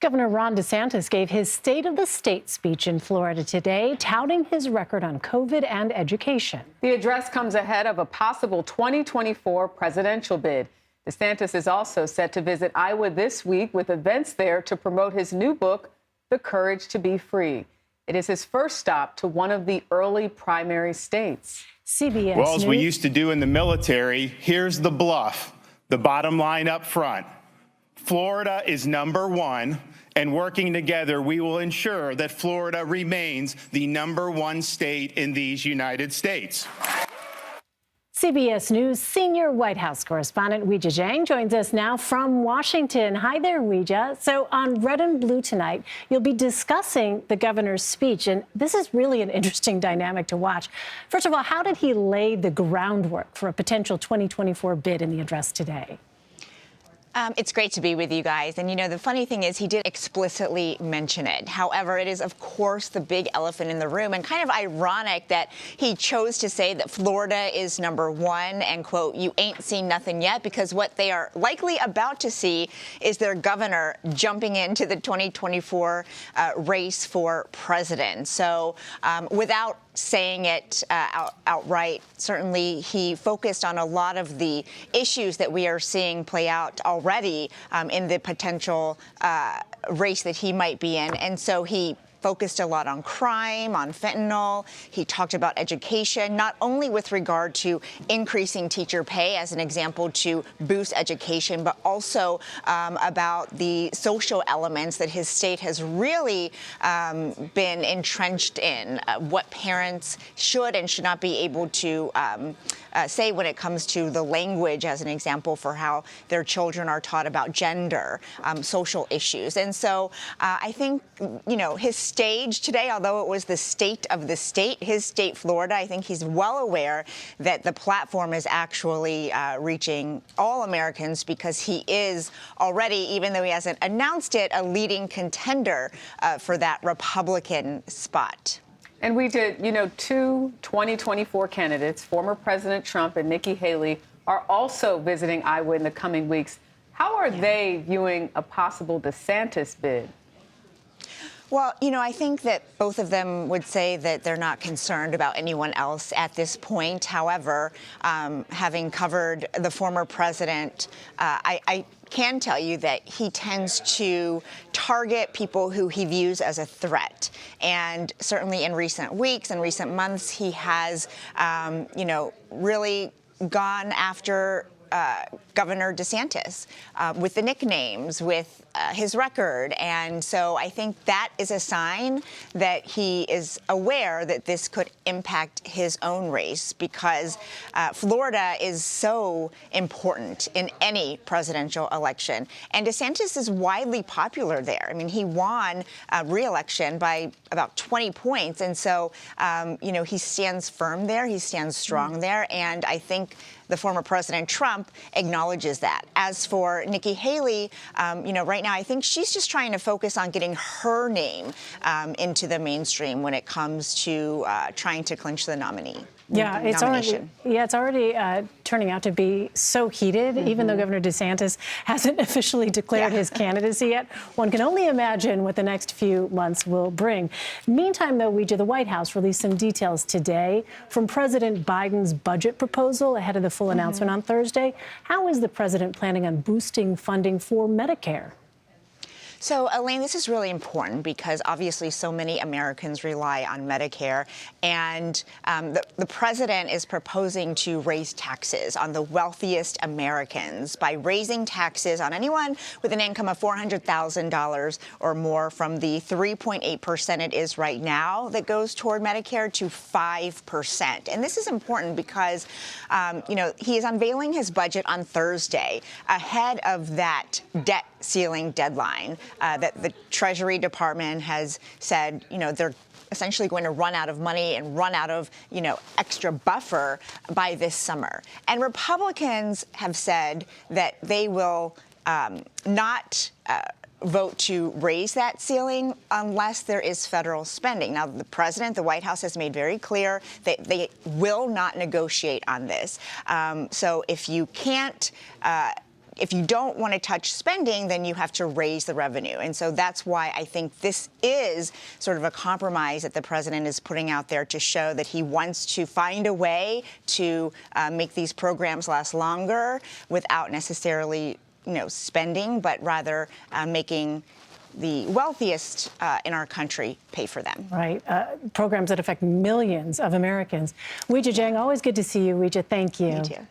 Governor Ron DeSantis gave his State of the State speech in Florida today, touting his record on COVID and education. The address comes ahead of a possible 2024 presidential bid. DeSantis is also set to visit Iowa this week with events there to promote his new book, The Courage to Be Free. It is his first stop to one of the early primary states. CBS Well, as News. we used to do in the military, here's the bluff, the bottom line up front. Florida is #1, and working together, we will ensure that Florida remains the #1 state in these United States. CBS News senior White House correspondent Weijia Jiang joins us now from Washington. Hi there, Weijia. So on Red and Blue tonight, you'll be discussing the governor's speech, and this is really an interesting dynamic to watch. First of all, how did he lay the groundwork for a potential 2024 bid in the address today? It's great to be with you guys. And, you know, the funny thing is he did explicitly mention it. However, it is, of course, the big elephant in the room, and kind of ironic that he chose to say that Florida is #1 and, quote, you ain't seen nothing yet, because what they are likely about to see is their governor jumping into the 2024 race for president. So without saying it outright, certainly he focused on a lot of the issues that we are seeing play out already in the potential race that he might be in. And so he focused a lot on crime, on fentanyl. He talked about education, not only with regard to increasing teacher pay as an example to boost education, but also about the social elements that his state has really been entrenched in, what parents should and should not be able to say when it comes to the language, as an example, for how their children are taught about gender, social issues. And so I think, you know, his stage today, although it was the state of the state, his state, Florida, I think he's well aware that the platform is actually reaching all Americans, because he is already, even though he hasn't announced it, a leading contender for that Republican spot. And we did, you know, two 2024 candidates, former President Trump and Nikki Haley, are also visiting Iowa in the coming weeks. How are they viewing a possible DeSantis bid? Well, you know, I think that both of them would say that they're not concerned about anyone else at this point. However, having covered the former president, I can tell you that he tends to target people who he views as a threat. And certainly in recent weeks and recent months, he has, you know, really gone after Governor DeSantis with the nicknames, with his record. And so I think that is a sign that he is aware that this could impact his own race, because Florida is so important in any presidential election. And DeSantis is widely popular there. I mean, he won re-election by about 20 points. And so, you know, he stands firm there. He stands strong there. And I think the former President Trump acknowledges that. As for Nikki Haley, you know, right now I think she's just trying to focus on getting her name into the mainstream when it comes to trying to clinch the nominee. Yeah, it's already turning out to be so heated, even though Governor DeSantis hasn't officially declared his candidacy yet. One can only imagine what the next few months will bring. Meantime, though, Weijia, the White House released some details today from President Biden's budget proposal ahead of the full announcement on Thursday. How is the president planning on boosting funding for Medicare? So, Elaine, this is really important because obviously so many Americans rely on Medicare, and the president is proposing to raise taxes on the wealthiest Americans by raising taxes on anyone with an income of $400,000 or more from the 3.8% it is right now that goes toward Medicare to 5%. And this is important because, you know, he is unveiling his budget on Thursday ahead of that debt ceiling deadline that the Treasury Department has said, you know, they're essentially going to run out of money and run out of, you know, extra buffer by this summer. And Republicans have said that they will not vote to raise that ceiling unless there is federal spending. Now, the president, the White House has made very clear that they will not negotiate on this. So if you can't if you don't want to touch spending, then you have to raise the revenue. And so that's why I think this is sort of a compromise that the president is putting out there to show that he wants to find a way to make these programs last longer without necessarily, spending, but rather making the wealthiest in our country pay for them. Right. Programs that affect millions of Americans. Weijia Jiang, always good to see you. Weijia, thank you. You too.